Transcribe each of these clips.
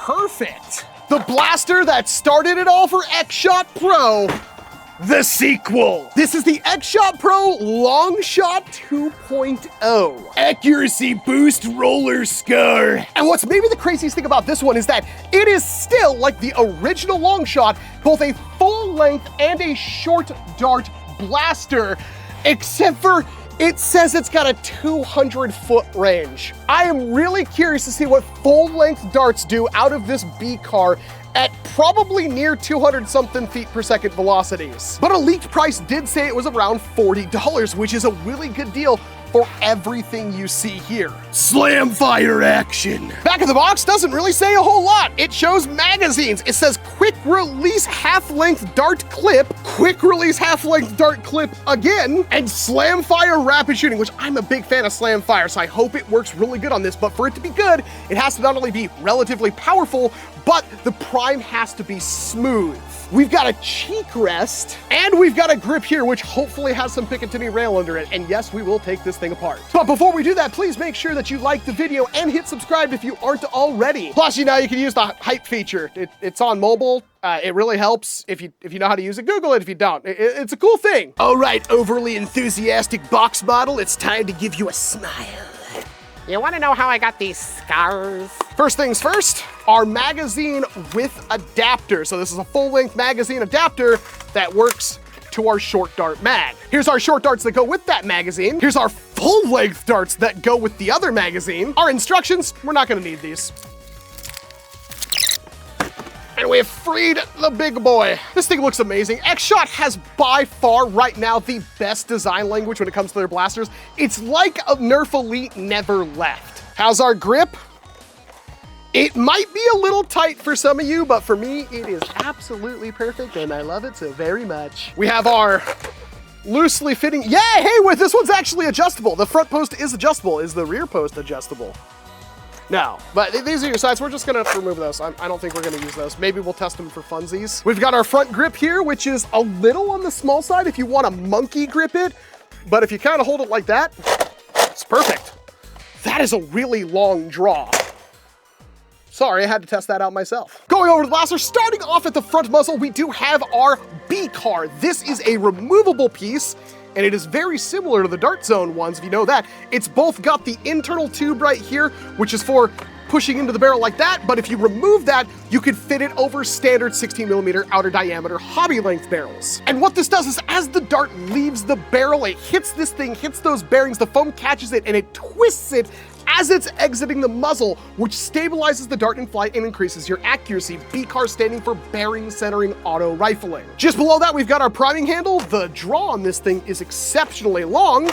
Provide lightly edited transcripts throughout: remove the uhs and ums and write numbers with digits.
perfect. The blaster that started it all for XShot Pro, the sequel. This is the XShot Pro Longshot 2.0. Accuracy boost roller scar. And what's maybe the craziest thing about this one is that it is still like the original Longshot, both a full length and a short dart blaster, except for it says it's got a 200-foot range. I am really curious to see what full-length darts do out of this B car at probably near 200-something feet per second velocities. But a leaked price did say it was around $40, which is a really good deal for everything you see here. Slam fire action. Back of the box doesn't really say a whole lot. It shows magazines. It says quick release half-length dart clip, quick release half-length dart clip again, and slam fire rapid shooting, which I'm a big fan of slam fire, so I hope it works really good on this. But for it to be good, it has to not only be relatively powerful, but the prime has to be smooth. We've got a cheek rest, and we've got a grip here, which hopefully has some Picatinny rail under it. And yes, we will take this thing apart. But before we do that, please make sure that you like the video and hit subscribe if you aren't already. Plus, you know, you can use the hype feature. It's on mobile. It really helps if you know how to use it. Google it if you don't. It's a cool thing. All right, overly enthusiastic box model, it's time to give you a smile. You want to know how I got these scars? First things first, our magazine with adapter. So this is a full-length magazine adapter that works to our short dart mag. Here's our short darts that go with that magazine. Here's our full-length darts that go with the other magazine. Our instructions, we're not gonna need these. And we have freed the big boy. This thing looks amazing. XShot has by far right now the best design language when it comes to their blasters. It's like a NERF Elite never left. How's our grip? It might be a little tight for some of you, but for me, it is absolutely perfect and I love it so very much. We have our loosely fitting, yeah, hey, this one's actually adjustable. The front post is adjustable. Is the rear post adjustable? No, but these are your sides. We're just gonna remove those. I don't think we're gonna use those. Maybe we'll test them for funsies. We've got our front grip here, which is a little on the small side if you want to monkey grip it, but if you kind of hold it like that, it's perfect. That is a really long draw. Sorry, I had to test that out myself. Going over to the blaster, starting off at the front muzzle, we do have our B car. This is a removable piece, and it is very similar to the Dart Zone ones, if you know that. It's both got the internal tube right here, which is for pushing into the barrel like that, but if you remove that, you could fit it over standard 16mm outer diameter hobby length barrels. And what this does is as the dart leaves the barrel, it hits this thing, hits those bearings, the foam catches it, and it twists it as it's exiting the muzzle, which stabilizes the dart in flight and increases your accuracy. B-car standing for bearing centering auto rifling. Just below that, we've got our priming handle. The draw on this thing is exceptionally long.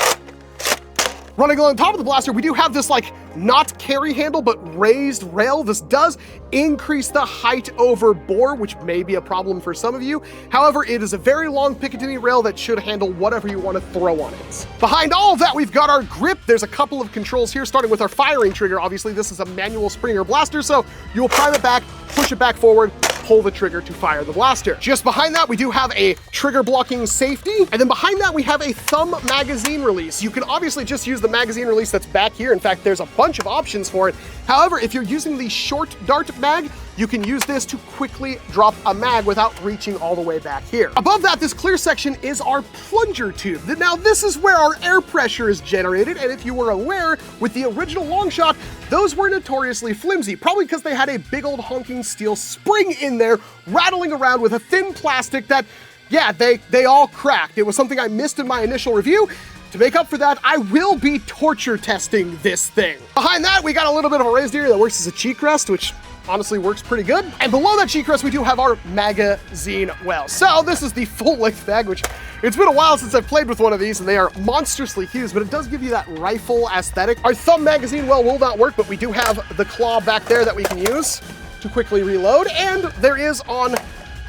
Running along top of the blaster, we do have this like not carry handle, but raised rail. This does increase the height over bore, which may be a problem for some of you. However, it is a very long Picatinny rail that should handle whatever you want to throw on it. Behind all of that, we've got our grip. There's a couple of controls here, starting with our firing trigger. Obviously, this is a manual Springer blaster, so you will prime it back, push it back forward, pull the trigger to fire the blaster. Just behind that, we do have a trigger blocking safety. And then behind that, we have a thumb magazine release. You can obviously just use the magazine release that's back here. In fact, there's a bunch of options for it. However, if you're using the short dart mag, you can use this to quickly drop a mag without reaching all the way back here. Above that, this clear section is our plunger tube. Now, this is where our air pressure is generated, and if you were aware, with the original Longshot, those were notoriously flimsy, probably because they had a big old honking steel spring in there, rattling around with a thin plastic that, yeah, they all cracked. It was something I missed in my initial review. To make up for that, I will be torture testing this thing. Behind that, we got a little bit of a raised area that works as a cheek rest, which honestly works pretty good. And below that cheek rest, we do have our magazine well. So this is the full-length mag, which it's been a while since I've played with one of these, and they are monstrously huge, but it does give you that rifle aesthetic. Our thumb magazine well will not work, but we do have the claw back there that we can use to quickly reload. And there is on,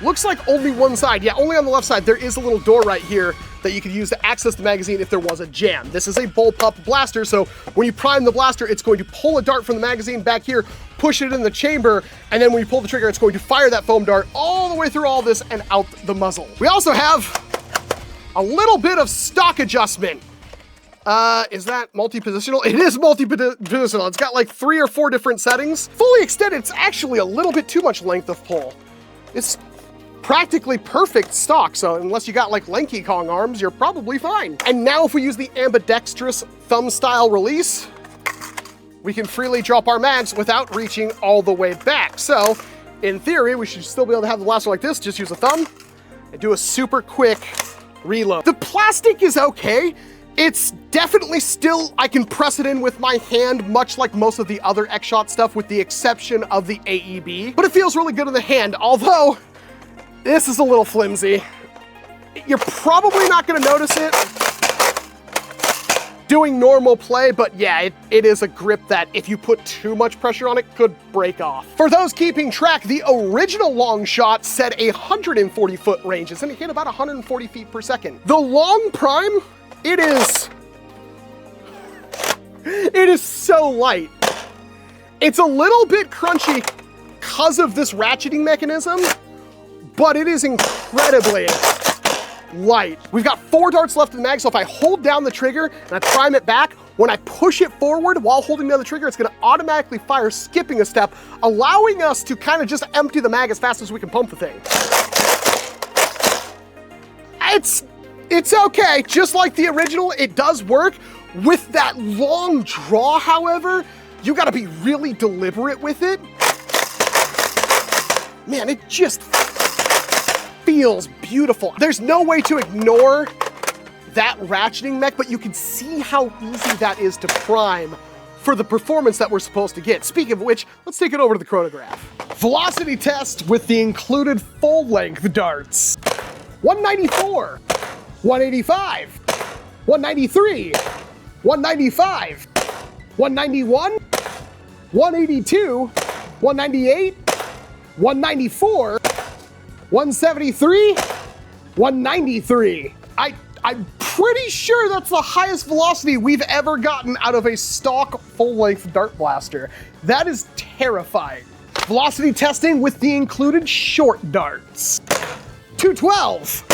looks like only one side. Yeah, only on the left side. There is a little door right here that you could use to access the magazine if there was a jam. This is a bullpup blaster, so when you prime the blaster, it's going to pull a dart from the magazine back here, push it in the chamber, and then when you pull the trigger, it's going to fire that foam dart all the way through all this and out the muzzle. We also have a little bit of stock adjustment. Is that multi-positional? It is multi-positional. It's got like 3 or 4 different settings. Fully extended, it's actually a little bit too much length of pull. It's practically perfect stock, so unless you got like Lanky Kong arms, you're probably fine. And now if we use the ambidextrous thumb-style release, we can freely drop our mags without reaching all the way back. So, in theory, we should still be able to have the blaster like this, just use a thumb and do a super quick reload. The plastic is okay. It's definitely still, I can press it in with my hand, much like most of the other XShot stuff, with the exception of the AEB. But it feels really good in the hand, although this is a little flimsy. You're probably not gonna notice it doing normal play, but yeah, it is a grip that if you put too much pressure on it, could break off. For those keeping track, the original Longshot set a 140-foot ranges, and it hit about 140 feet per second. The Long Prime, it is so light. It's a little bit crunchy because of this ratcheting mechanism, but it is incredibly light. We've got 4 darts left in the mag, so if I hold down the trigger and I prime it back, when I push it forward while holding down the trigger, it's gonna automatically fire, skipping a step, allowing us to kind of just empty the mag as fast as we can pump the thing. It's okay, just like the original, it does work. With that long draw, however, you gotta be really deliberate with it. Man, it just feels beautiful. There's no way to ignore that ratcheting mech, but you can see how easy that is to prime for the performance that we're supposed to get. Speaking of which, let's take it over to the chronograph. Velocity test with the included full-length darts. 194, 185, 193, 195, 191, 182, 198, 194, 173, 193. I'm pretty sure that's the highest velocity we've ever gotten out of a stock full-length dart blaster. That is terrifying. Velocity testing with the included short darts. 212,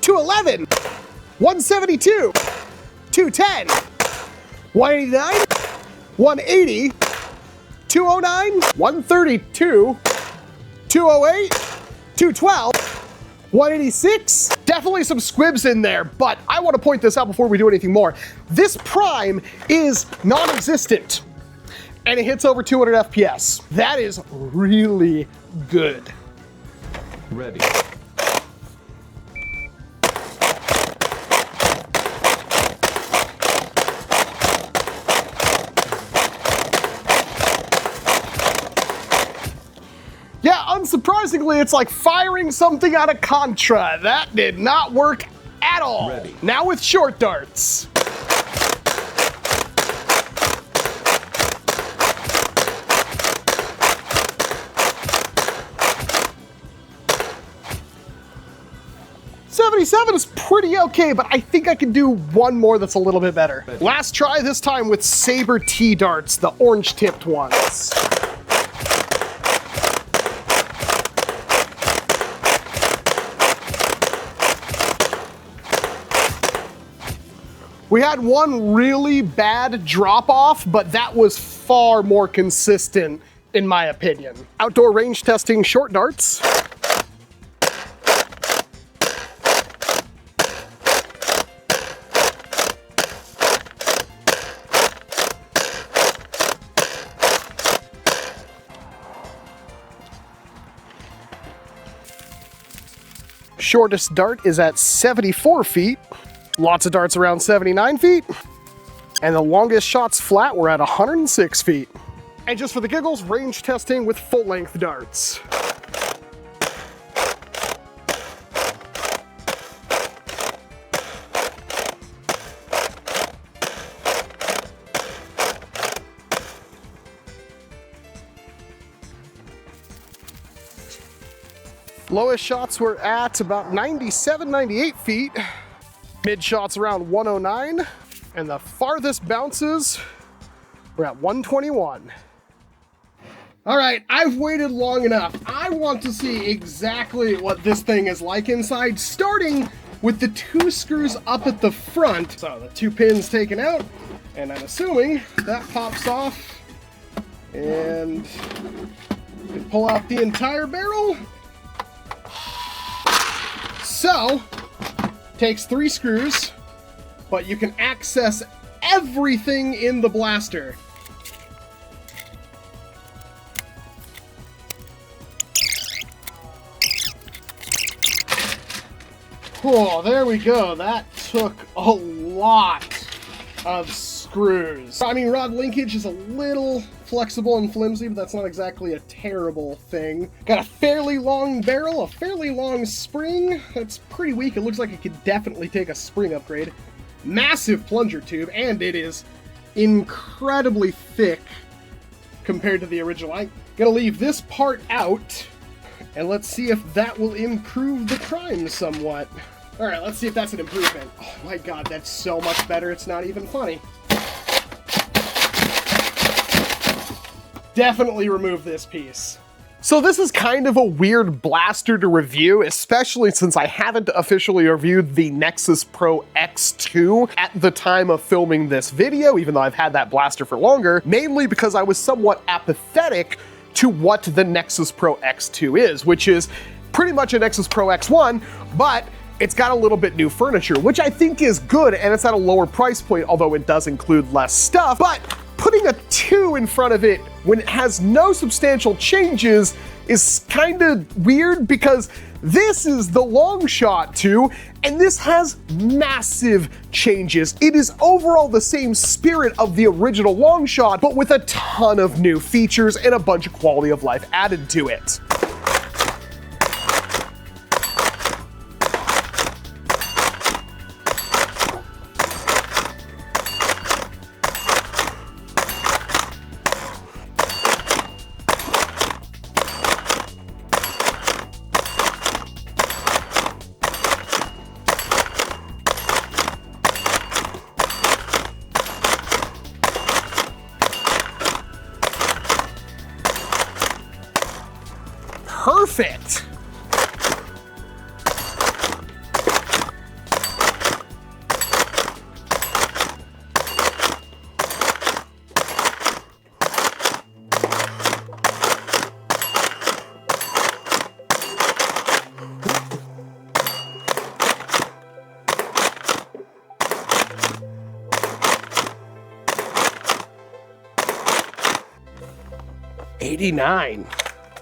211, 172, 210, 189, 180, 209, 132, 208, 212, 186. Definitely some squibs in there, but I want to point this out before we do anything more. This prime is non-existent, and it hits over 200 FPS. That is really good. Ready. Yeah, unsurprisingly, it's like firing something out of Contra. That did not work at all. Ready. Now with short darts. .77 is pretty okay, but I think I can do one more that's a little bit better. Ready. Last try, this time with Saber T darts, the orange-tipped ones. We had one really bad drop-off, but that was far more consistent, in my opinion. Outdoor range testing short darts. Shortest dart is at 74 feet. Lots of darts around 79 feet. And the longest shots flat were at 106 feet. And just for the giggles, range testing with full-length darts. Lowest shots were at about 97, 98 feet. Mid shots around 109. And the farthest bounces were at 121. All right, I've waited long enough. I want to see exactly what this thing is like inside, starting with the 2 screws up at the front. So the 2 pins taken out, and I'm assuming that pops off, and you can pull out the entire barrel. So, takes 3 screws, but you can access everything in the blaster. Oh, there we go. That took a lot of screws. I mean, rod linkage is a little flexible and flimsy, but that's not exactly a terrible thing. Got a fairly long barrel, a fairly long spring. That's pretty weak. It looks like it could definitely take a spring upgrade. Massive plunger tube, and it is incredibly thick compared to the original. I'm gonna leave this part out, and let's see if that will improve the crime somewhat. All right, let's see if that's an improvement. Oh my god, that's so much better, it's not even funny. Definitely remove this piece. So this is kind of a weird blaster to review, especially since I haven't officially reviewed the Nexus Pro X2 at the time of filming this video, even though I've had that blaster for longer, mainly because I was somewhat apathetic to what the Nexus Pro X2 is, which is pretty much a Nexus Pro X1, but it's got a little bit new furniture, which I think is good, and it's at a lower price point, although it does include less stuff. But putting a 2 in front of it when it has no substantial changes is kind of weird, because this is the Longshot 2, and this has massive changes. It is overall the same spirit of the original Longshot, but with a ton of new features and a bunch of quality of life added to it. Perfect. $89.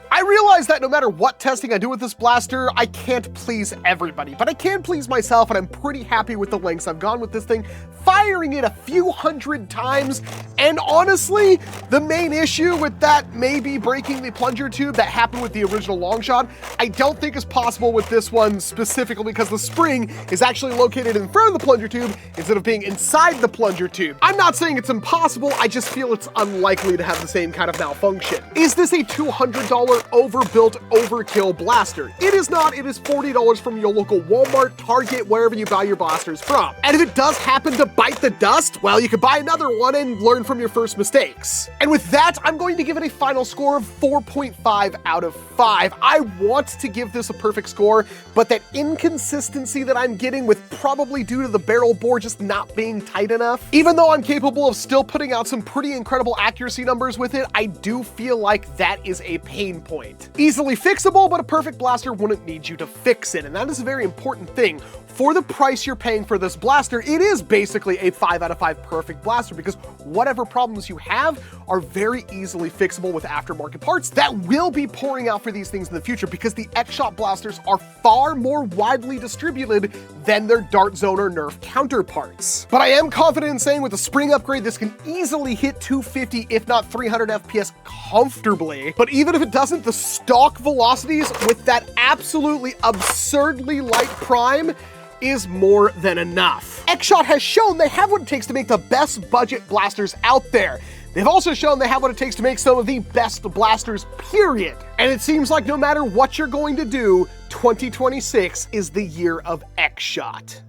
I realize that no matter what testing I do with this blaster, I can't please everybody, but I can please myself, and I'm pretty happy with the lengths I've gone with this thing, firing it a few hundred times, and honestly, the main issue with that maybe breaking the plunger tube that happened with the original Longshot, I don't think is possible with this one, specifically because the spring is actually located in front of the plunger tube instead of being inside the plunger tube. I'm not saying it's impossible, I just feel it's unlikely to have the same kind of malfunction. Is this a $200 overbuilt overkill blaster? It is not. It is $40 from your local Walmart, Target, wherever you buy your blasters from. And if it does happen to bite the dust, well, you can buy another one and learn from your first mistakes. And with that, I'm going to give it a final score of 4.5 out of 5. I want to give this a perfect score, but that inconsistency that I'm getting with probably due to the barrel bore just not being tight enough, even though I'm capable of still putting out some pretty incredible accuracy numbers with it, I do feel like that is a pain point. Easily fixable, but a perfect blaster wouldn't need you to fix it, and that is a very important thing. For the price you're paying for this blaster, it is basically a 5 out of 5 perfect blaster, because whatever problems you have are very easily fixable with aftermarket parts that will be pouring out for these things in the future, because the XShot blasters are far more widely distributed than their Dart Zone or NERF counterparts. But I am confident in saying with the spring upgrade, this can easily hit 250, if not 300 FPS comfortably. But even if it doesn't, the stock velocities with that absolutely absurdly light prime is more than enough. XShot has shown they have what it takes to make the best budget blasters out there. They've also shown they have what it takes to make some of the best blasters, period. And it seems like no matter what you're going to do, 2026 is the year of XShot.